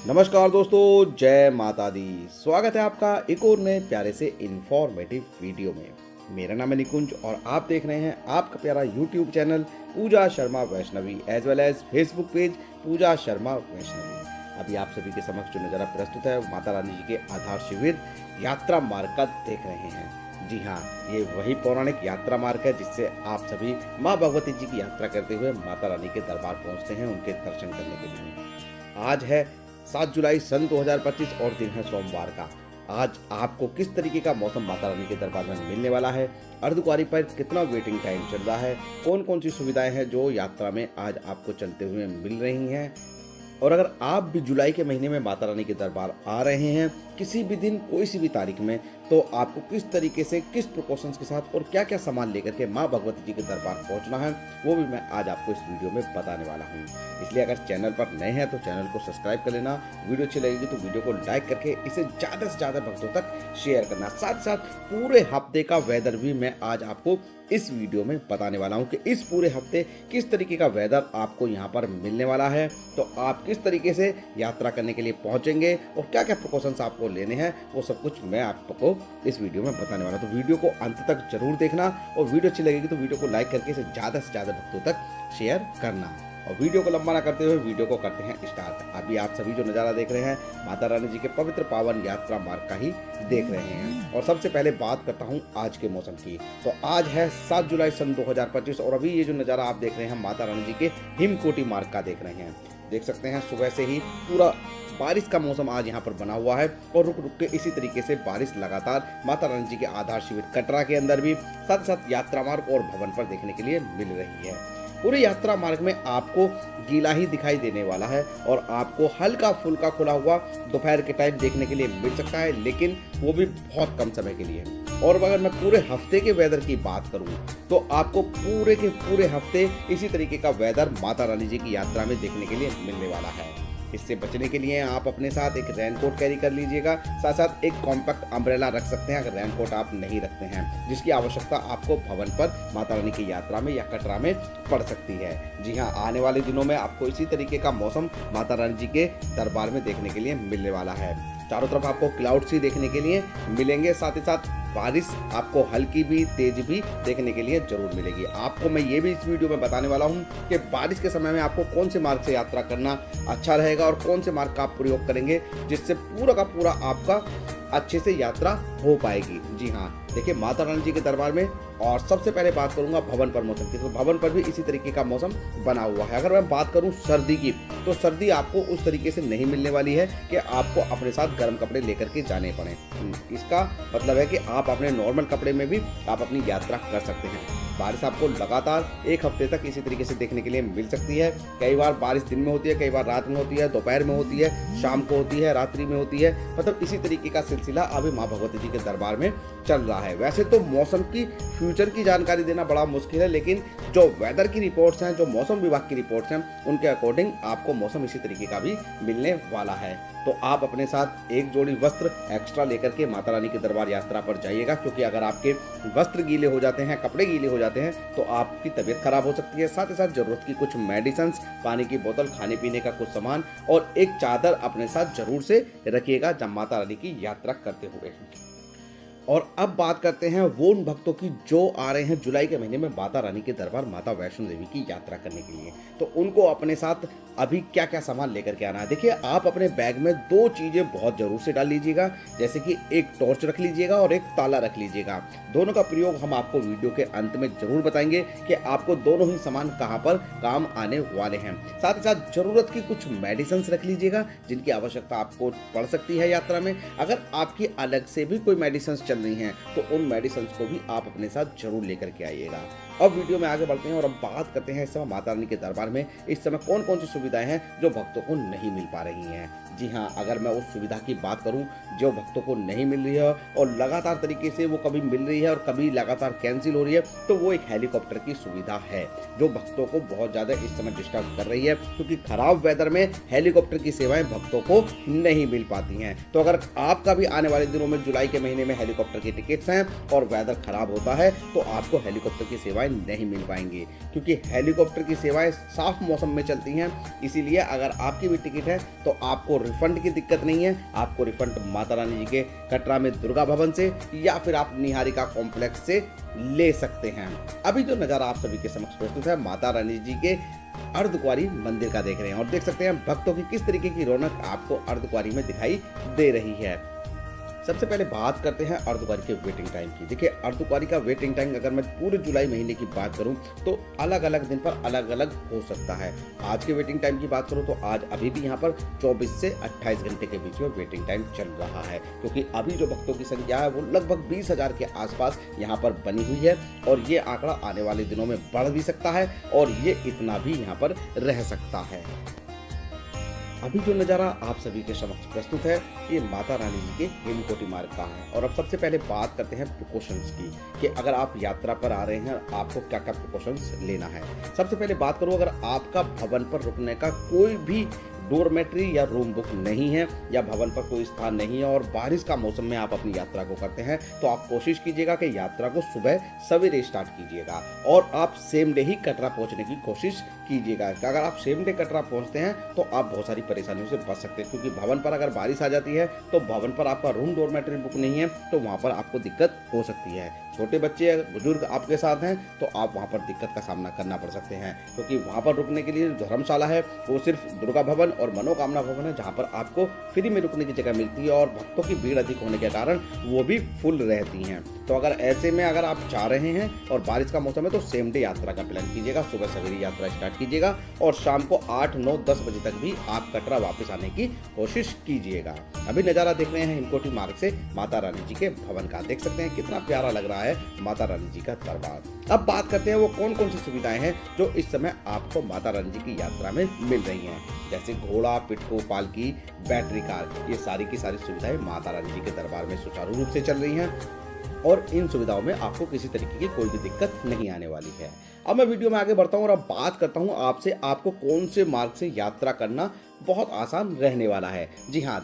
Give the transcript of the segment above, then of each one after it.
नमस्कार दोस्तों, जय माता दी। स्वागत है आपका एक और नए प्यारे से इंफॉर्मेटिव वीडियो में। मेरा नाम है निकुंज और आप देख रहे हैं आपका प्यारा YouTube channel Pooja Sharma Vaishnavi as well as Facebook page Pooja Sharma Vaishnavi. अभी आप सभी के समक्ष जो नज़ारा प्रस्तुत है माता रानी जी के आधार शिविर यात्रा मार्ग का देख रहे हैं। जी हाँ, ये वही पौराणिक यात्रा मार्ग है जिससे आप सभी माँ भगवती जी की यात्रा करते हुए माता रानी के दरबार पहुँचते हैं उनके दर्शन करने के लिए। आज है 7 जुलाई सन 2025 और दिन है सोमवार का। आज आपको किस तरीके का मौसम माता रानी के दरबार में मिलने वाला है, अर्धकुंवारी पर कितना वेटिंग टाइम चल रहा है, कौन कौन सी सुविधाएं हैं जो यात्रा में आज आपको चलते हुए मिल रही हैं, और अगर आप भी जुलाई के महीने में माता रानी के दरबार आ रहे हैं किसी भी दिन कोई सी भी तारीख में, तो आपको किस तरीके से किस प्रिकॉशंस के साथ और क्या क्या सामान लेकर के माँ भगवती जी के दरबार पहुंचना है वो भी मैं आज आपको इस वीडियो में बताने वाला हूं। इसलिए अगर चैनल पर नए हैं तो चैनल को सब्सक्राइब कर लेना, वीडियो अच्छी लगेगी तो वीडियो को लाइक करके इसे ज़्यादा से ज़्यादा भक्तों तक शेयर करना। साथ साथ पूरे हफ्ते का वेदर भी मैं आज आपको इस वीडियो में बताने वाला हूं कि इस पूरे हफ्ते किस तरीके का वेदर आपको यहां पर मिलने वाला है, तो आप किस तरीके से यात्रा करने के लिए पहुंचेंगे और क्या क्या प्रिकॉशंस आपको लेने हैं वो सब कुछ मैं आपको इस वीडियो में बताने वाला हूं। तो वीडियो को अंत तक जरूर देखना और वीडियो अच्छी लगेगी तो वीडियो को लाइक करके इसे ज़्यादा से ज़्यादा भक्तों तक शेयर करना। और वीडियो को लंबा ना करते हुए वीडियो को करते हैं स्टार्ट। अभी आप सभी जो नज़ारा देख रहे हैं माता रानी जी के पवित्र पावन यात्रा मार्ग का ही देख रहे हैं। और सबसे पहले बात करता हूं आज के मौसम की। तो आज है 7 जुलाई सन 2025 और अभी ये जो नज़ारा आप देख रहे हैं माता रानी जी के हिमकोटि मार्ग का देख रहे हैं। देख सकते हैं सुबह से ही पूरा बारिश का मौसम आज यहाँ पर बना हुआ है और रुक रुक के इसी तरीके से बारिश लगातार माता रानी जी के आधार शिविर कटरा के अंदर भी साथ साथ यात्रा मार्ग और भवन पर देखने के लिए मिल रही है। पूरे यात्रा मार्ग में आपको गीला ही दिखाई देने वाला है और आपको हल्का फुल्का खुला हुआ दोपहर के टाइम देखने के लिए मिल सकता है, लेकिन वो भी बहुत कम समय के लिए। और अगर मैं पूरे हफ्ते के वेदर की बात करूं तो आपको पूरे के पूरे हफ्ते इसी तरीके का वेदर माता रानी जी की यात्रा में देखने के लिए मिलने वाला है। इससे बचने के लिए आप अपने साथ एक रेनकोट कैरी कर लीजिएगा, साथ साथ एक कॉम्पैक्ट अम्ब्रेला रख सकते हैं अगर रेनकोट आप नहीं रखते हैं, जिसकी आवश्यकता आपको भवन पर माता रानी की यात्रा में या कटरा में पड़ सकती है। जी हाँ, आने वाले दिनों में आपको इसी तरीके का मौसम माता रानी जी के दरबार में देखने के लिए मिलने वाला है। चारों तरफ आपको क्लाउड्स ही देखने के लिए मिलेंगे, साथ ही साथ बारिश आपको हल्की भी तेज भी देखने के लिए जरूर मिलेगी। आपको मैं ये भी इस वीडियो में बताने वाला हूँ कि बारिश के समय में आपको कौन से मार्ग से यात्रा करना अच्छा रहेगा और कौन से मार्ग का आप प्रयोग करेंगे जिससे पूरा का पूरा आपका अच्छे से यात्रा हो पाएगी। जी हाँ, देखिए माता रानी जी के दरबार में। और सबसे पहले बात करूंगा भवन पर मौसम की, तो भवन पर भी इसी तरीके का मौसम बना हुआ है। अगर मैं बात करूं सर्दी की, तो सर्दी आपको उस तरीके से नहीं मिलने वाली है कि आपको अपने साथ गर्म कपड़े लेकर के जाने पड़े। इसका मतलब है कि आप अपने नॉर्मल कपड़े में भी आप अपनी यात्रा कर सकते हैं। बारिश आपको लगातार एक हफ्ते तक इसी तरीके से देखने के लिए मिल सकती है। कई बार बारिश दिन में होती है, कई बार रात में होती है, दोपहर में होती है, शाम को होती है, रात्रि में होती है। मतलब इसी तरीके का सिलसिला अभी माँ भगवती जी के दरबार में चल रहा है। वैसे तो मौसम की फ्यूचर की जानकारी देना बड़ा मुश्किल है, लेकिन जो वेदर की रिपोर्ट्स हैं, जो मौसम विभाग की रिपोर्ट्स हैं, उनके अकॉर्डिंग आपको मौसम इसी तरीके का भी मिलने वाला है। तो आप अपने साथ एक जोड़ी वस्त्र एक्स्ट्रा लेकर के माता रानी के दरबार यात्रा पर जाइएगा, क्योंकि अगर आपके वस्त्र गीले हो जाते हैं, कपड़े गीले हो जाते हैं, तो आपकी तबीयत खराब हो सकती है। साथ ही साथ जरूरत की कुछ मेडिसिन, पानी की बोतल, खाने पीने का कुछ सामान और एक चादर अपने साथ जरूर से रखिएगा जब माता रानी की यात्रा करते हुए। और अब बात करते हैं वो उन भक्तों की जो आ रहे हैं जुलाई के महीने में माता रानी के दरबार माता वैष्णो देवी की यात्रा करने के लिए। तो उनको अपने साथ अभी क्या क्या सामान लेकर के आना है। देखिए, आप अपने बैग में 2 चीज़ें बहुत ज़रूर से डाल लीजिएगा, जैसे कि एक टॉर्च रख लीजिएगा और एक ताला रख लीजिएगा। दोनों का प्रयोग हम आपको वीडियो के अंत में जरूर बताएंगे कि आपको दोनों ही सामान कहाँ पर काम आने वाले हैं। साथ ही साथ ज़रूरत की कुछ मेडिसिन रख लीजिएगा जिनकी आवश्यकता आपको पड़ सकती है यात्रा में। अगर आपकी अलग से भी कोई मेडिसिन चल रही हैं तो उन मेडिसिन को भी आप अपने साथ जरूर लेकर के आइएगा। अब वीडियो में आगे बढ़ते हैं और अब बात करते हैं इस समय माता रानी के दरबार में इस समय कौन कौन सी सुविधाएं हैं जो भक्तों को नहीं मिल पा रही हैं। जी हाँ, अगर मैं उस सुविधा की बात करूं जो भक्तों को नहीं मिल रही है और लगातार तरीके से वो कभी मिल रही है और कभी लगातार कैंसिल हो रही है, तो वो एक हेलीकॉप्टर की सुविधा है जो भक्तों को बहुत ज़्यादा इस समय डिस्टर्ब कर रही है, क्योंकि खराब वेदर में हेलीकॉप्टर की सेवाएं भक्तों को नहीं मिल पाती हैं। तो अगर आपका भी आने वाले दिनों में जुलाई के महीने में हेलीकॉप्टर की टिकट्स हैं और वेदर खराब होता है तो आपको हेलीकॉप्टर की सेवाएं नहीं मिल पाएंगे, क्योंकि हेलीकॉप्टर की सेवाएं साफ मौसम में चलती हैं। इसीलिए अगर आपकी भी टिकट है तो आपको रिफंड की दिक्कत नहीं है। आपको रिफंड माता रानी जी के कटरा में दुर्गा भवन से या फिर आप निहारिका कॉम्प्लेक्स से ले सकते हैं। अभी जो नज़ारा आप सभी के समक्ष प्रस्तुत है, माता रानी जी के अर्धकुंवारी मंदिर का देख रहे हैं और देख सकते हैं भक्तों की किस तरीके की रौनक आपको अर्धकुंवारी में दिखाई दे रही है। सबसे पहले बात करते हैं अर्धकुंवारी के वेटिंग टाइम की। देखिए, अर्धकुंवारी का वेटिंग टाइम अगर मैं पूरे जुलाई महीने की बात करूं तो अलग अलग दिन पर अलग अलग हो सकता है। आज के वेटिंग टाइम की बात करूं तो आज अभी भी यहां पर 24 से 28 घंटे के बीच में वेटिंग टाइम चल रहा है, क्योंकि अभी जो भक्तों की संख्या है वो लगभग 20,000 के आसपास यहाँ पर बनी हुई है और ये आंकड़ा आने वाले दिनों में बढ़ भी सकता है और ये इतना भी यहाँ पर रह सकता है। अभी जो नज़ारा आप सभी के समक्ष प्रस्तुत है ये माता रानी जी के हेमकोटी मार्ग का है। और अब सबसे पहले बात करते हैं प्रिकॉशंस की कि अगर आप यात्रा पर आ रहे हैं आपको क्या क्या प्रिकॉशंस लेना है। सबसे पहले बात करूं, अगर आपका भवन पर रुकने का कोई भी डोरमेट्री या रूम बुक नहीं है या भवन पर कोई स्थान नहीं है और बारिश का मौसम में आप अपनी यात्रा को करते हैं तो आप कोशिश कीजिएगा कि यात्रा को सुबह सवेरे स्टार्ट कीजिएगा और आप सेम डे ही कटरा पहुंचने की कोशिश कीजिएगा। अगर आप सेम डे कटरा पहुंचते हैं तो आप बहुत सारी परेशानियों से बच सकते हैं, क्योंकि भवन पर अगर बारिश आ जाती है तो भवन पर आपका रूम डोरमेट्री बुक नहीं है तो वहाँ पर आपको दिक्कत हो सकती है। छोटे बच्चे बुजुर्ग आपके साथ हैं तो आप वहाँ पर दिक्कत का सामना करना पड़ सकते हैं, क्योंकि वहाँ पर रुकने के लिए धर्मशाला है वो सिर्फ दुर्गा भवन और मनोकामना भवन है, जहाँ पर आपको फ्री में रुकने की जगह मिलती है और भक्तों की भीड़ अधिक होने के कारण वो भी फुल रहती हैं। तो अगर ऐसे में अगर आप जा रहे हैं और बारिश का मौसम है तो सेम डे यात्रा का प्लान कीजिएगा, सुबह सवेरे यात्रा स्टार्ट कीजिएगा और शाम को 8, 9, 10 बजे तक भी आप कटरा वापस आने की कोशिश कीजिएगा। अभी नज़ारा देख रहे हैं हिमकोटी मार्ग से माता रानी जी के भवन का। देख सकते हैं कितना प्यारा लग रहा है माता रानी जी का दरबार। अब बात करते हैं वो कौन कौन सी सुविधाएं हैं जो इस समय आपको माता रानी जी की यात्रा में मिल रही हैं, जैसे घोड़ा, पिटको, पालकी, बैटरी कार। ये सारी की सारी सुविधाएं माता रानी जी के दरबार में सुचारू रूप से चल रही हैं और इन सुविधाओं में आपको किसी तरीके की कोई भी दिक्कत नहीं आने वाली है। अब मैं वीडियो में आगे बढ़ता हूं और अब बात करता हूं आपसे आपको कौन से मार्ग से यात्रा करना बहुत आसान रहने वाला है। जी हाँ,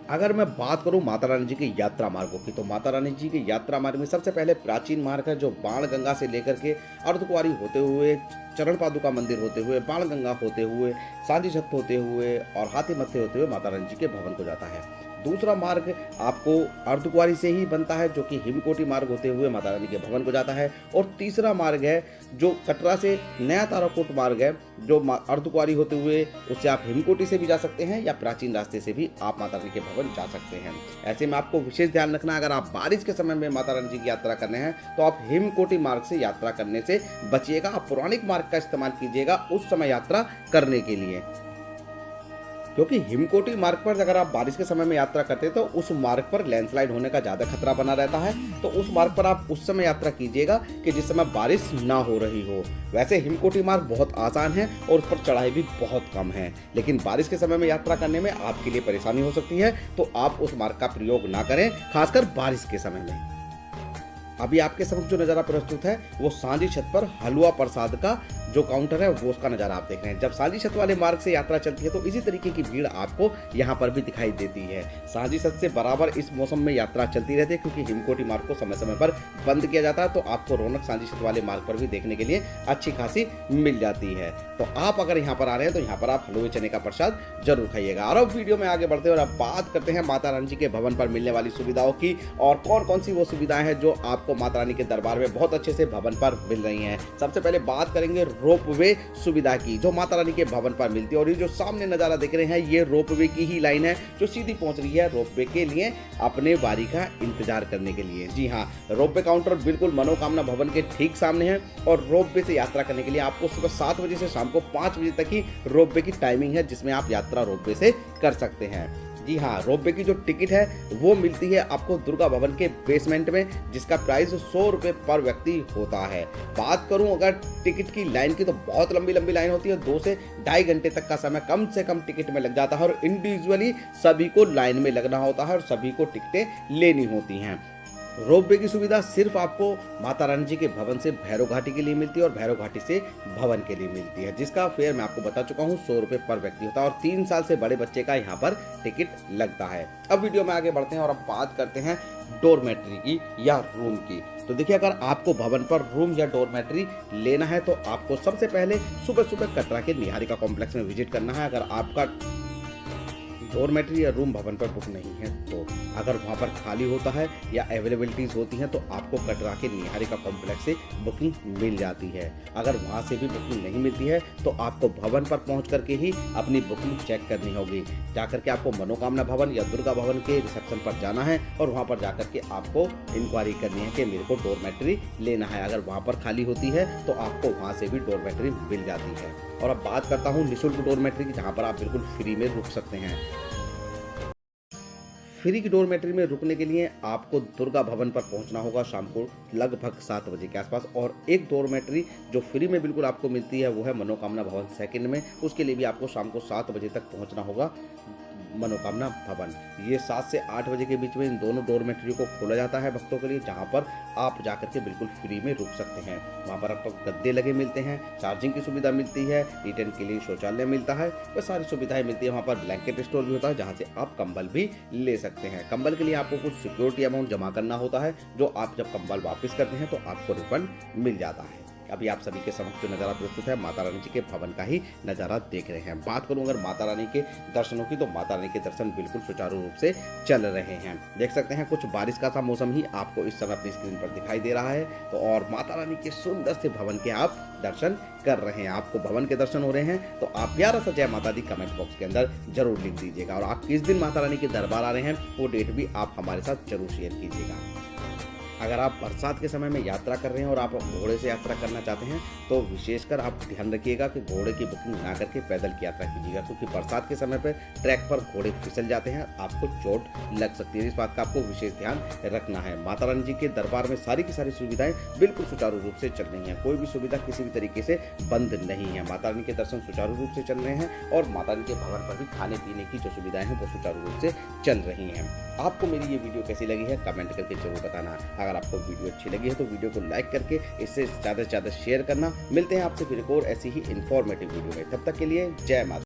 अगर मैं बात करूं माता रानी जी के यात्रा मार्गों की तो माता रानी जी के यात्रा मार्ग में सबसे पहले प्राचीन मार्ग है जो बाणगंगा से लेकर के अर्धकुंवारी होते हुए, चरण पादुका मंदिर होते हुए, बाणगंगा होते हुए, सांझी छत होते हुए और हाथी मत्थे होते हुए माता रानी जी के भवन को जाता है। दूसरा मार्ग आपको अर्धकुंवारी से ही बनता है जो कि हिमकोटी मार्ग होते हुए माता रानी के भवन को जाता है। और तीसरा मार्ग है जो कटरा से नया ताराकोट मार्ग है जो अर्धकुंवारी होते हुए, उससे आप हिमकोटी से भी जा सकते हैं या प्राचीन रास्ते से भी आप माता रानी के भवन जा सकते हैं। ऐसे में आपको विशेष ध्यान रखना, अगर आप बारिश के समय में माता रानी जी की यात्रा करने हैं तो आप हिमकोटी मार्ग से यात्रा करने से बचिएगा। आप पौराणिक मार्ग का इस्तेमाल कीजिएगा उस समय यात्रा करने के लिए, क्योंकि हिमकोटी मार्ग पर अगर आप बारिश के समय में यात्रा करते हैं तो उस मार्ग पर लैंडस्लाइड होने का ज़्यादा खतरा बना रहता है। तो उस मार्ग पर आप उस समय यात्रा कीजिएगा कि जिस समय बारिश ना हो रही हो। वैसे हिमकोटी मार्ग बहुत आसान है और उस पर चढ़ाई भी बहुत कम है, लेकिन बारिश के समय में यात्रा करने में आपके लिए परेशानी हो सकती है, तो आप उस मार्ग का प्रयोग ना करें, खासकर बारिश के समय में। अभी आपके समक्ष जो नज़ारा प्रस्तुत है वो सांझी छत पर हलवा प्रसाद का जो काउंटर है वो उसका नज़ारा आप देख रहे हैं। जब सांझी छत वाले मार्ग से यात्रा चलती है तो इसी तरीके की भीड़ आपको यहाँ पर भी दिखाई देती है। सांझी छत से बराबर इस मौसम में यात्रा चलती रहती है, क्योंकि हिमकोटी मार्ग को समय समय पर बंद किया जाता है, तो आपको रौनक सांझी छत वाले मार्ग पर भी देखने के लिए अच्छी खासी मिल जाती है। तो आप अगर यहाँ पर आ रहे हैं तो यहाँ पर आप हलवे चने का प्रसाद जरूर खाइएगा। और अब वीडियो में आगे बढ़ते हैं और अब बात करते हैं माता रानी जी के भवन पर मिलने वाली सुविधाओं की और कौन कौन सी वो सुविधाएं हैं जो आपको माता रानी के दरबार में बहुत अच्छे से भवन पर मिल रही हैं। सबसे पहले बात करेंगे रोपवे सुविधा की जो माता रानी के भवन पर मिलती है। और ये जो सामने नज़ारा देख रहे हैं ये रोपवे की ही लाइन है जो सीधी पहुंच रही है रोपवे के लिए अपने बारी का इंतजार करने के लिए। जी हाँ, रोपवे काउंटर बिल्कुल मनोकामना भवन के ठीक सामने है और रोपवे से यात्रा करने के लिए आपको सुबह 7 बजे से शाम को 5 बजे तक ही रोपवे की टाइमिंग है जिसमें आप यात्रा रोपवे से कर सकते हैं। जी हाँ, रोपवे की जो टिकट है वो मिलती है आपको दुर्गा भवन के बेसमेंट में, जिसका प्राइस 100 रुपये पर व्यक्ति होता है। बात करूं अगर टिकट की लाइन की तो बहुत लंबी लंबी लाइन होती है, 2 से ढाई घंटे तक का समय कम से कम टिकट में लग जाता है और इंडिविजुअली सभी को लाइन में लगना होता है और सभी को टिकटें लेनी होती हैं। रोपवे की सुविधा सिर्फ आपको माता रानी जी के भवन से भैरव घाटी के लिए मिलती है और भैरव घाटी से भवन के लिए मिलती है, जिसका फेयर मैं आपको बता चुका हूँ 100 रुपये पर व्यक्ति होता है और 3 साल से बड़े बच्चे का यहाँ पर टिकट लगता है। अब वीडियो में आगे बढ़ते हैं और अब बात करते हैं डोरमेट्री की या रूम की। तो देखिए, अगर आपको भवन पर रूम या डोरमेट्री लेना है तो आपको सबसे पहले सुबह सुबह कटरा के निहारिका कॉम्प्लेक्स में विजिट करना है। अगर आपका डोरमेट्री या रूम भवन पर बुक नहीं है तो अगर वहाँ पर खाली होता है या अवेलेबिलिटीज़ होती हैं तो आपको कटरा के निहारिका कॉम्प्लेक्स से बुकिंग मिल जाती है। अगर वहाँ से भी बुकिंग नहीं मिलती है तो आपको भवन पर पहुँच करके ही अपनी बुकिंग चेक करनी होगी। जाकर के आपको मनोकामना भवन या दुर्गा भवन के रिसेप्शन पर जाना है और वहाँ पर जाकर के आपको इंक्वायरी करनी है कि मेरे को डोरमेट्री लेना है। अगर वहाँ पर खाली होती है तो आपको वहाँ से भी डोरमेट्री मिल जाती है। और अब बात करता हूँ निःशुल्क डोरमेट्री की, जहाँ पर आप बिल्कुल फ्री में रुक सकते हैं। फ्री की डोरमेट्री में रुकने के लिए आपको दुर्गा भवन पर पहुंचना होगा शाम को लगभग 7 बजे के आसपास। और एक डोरमेट्री जो फ्री में बिल्कुल आपको मिलती है वो है मनोकामना भवन सेकंड में, उसके लिए भी आपको शाम को 7 बजे तक पहुंचना होगा मनोकामना भवन। ये 7 से 8 बजे के बीच में इन दोनों डोरमेट्री को खोला जाता है भक्तों के लिए, जहां पर आप जाकर के बिल्कुल फ्री में रुक सकते हैं। वहां पर आपको गद्दे लगे मिलते हैं, चार्जिंग की सुविधा मिलती है, रिटर्न के लिए शौचालय मिलता है, वह सारी सुविधाएं मिलती है। वहां पर ब्लैंकेट स्टोर भी होता है जहां से आप कंबल भी ले सकते हैं। कंबल के लिए आपको कुछ सिक्योरिटी अमाउंट जमा करना होता है, जो आप जब कंबल वापस करते हैं तो आपको रिफंड मिल जाता है। अभी आप सभी के समक्ष जो नज़ारा प्रस्तुत है माता रानी जी के भवन का ही नज़ारा देख रहे हैं। बात करूं अगर माता रानी के दर्शनों की, तो माता रानी के दर्शन बिल्कुल सुचारू रूप से चल रहे हैं। देख सकते हैं कुछ बारिश का सा मौसम ही आपको इस समय अपनी स्क्रीन पर दिखाई दे रहा है। तो और माता रानी के सुंदर से भवन के आप दर्शन कर रहे हैं। आपको भवन के दर्शन हो रहे हैं तो आप प्यारा सा जय माता दी कमेंट बॉक्स के अंदर जरूर लिख दीजिएगा। और आप किस दिन माता रानी के दरबार आ रहे हैं वो डेट भी आप हमारे साथ जरूर शेयर कीजिएगा। अगर आप बरसात के समय में यात्रा कर रहे हैं और आप घोड़े से यात्रा करना चाहते हैं तो विशेषकर आप ध्यान रखिएगा कि घोड़े की बुकिंग ना करके पैदल की यात्रा कीजिएगा, क्योंकि बरसात के समय पर ट्रैक पर घोड़े फिसल जाते हैं, आपको चोट लग सकती है। इस बात का आपको विशेष ध्यान रखना है। माता रानी जी के दरबार में सारी की सारी सुविधाएं बिल्कुल सुचारू रूप से चल रही हैं। कोई भी सुविधा किसी भी तरीके से बंद नहीं है। माता रानी के दर्शन सुचारू रूप से चल रहे हैं और माता रानी के भवन पर भी खाने पीने की जो सुविधाएं हैं वो सुचारू रूप से चल रही हैं। आपको मेरी ये वीडियो कैसी लगी है कमेंट करके जरूर बताना। अगर आपको वीडियो अच्छी लगी है तो वीडियो को लाइक करके इससे ज़्यादा से ज़्यादा शेयर करना। मिलते हैं आपसे फिर एक और ऐसी ही इंफॉर्मेटिव वीडियो में, तब तक के लिए जय माता।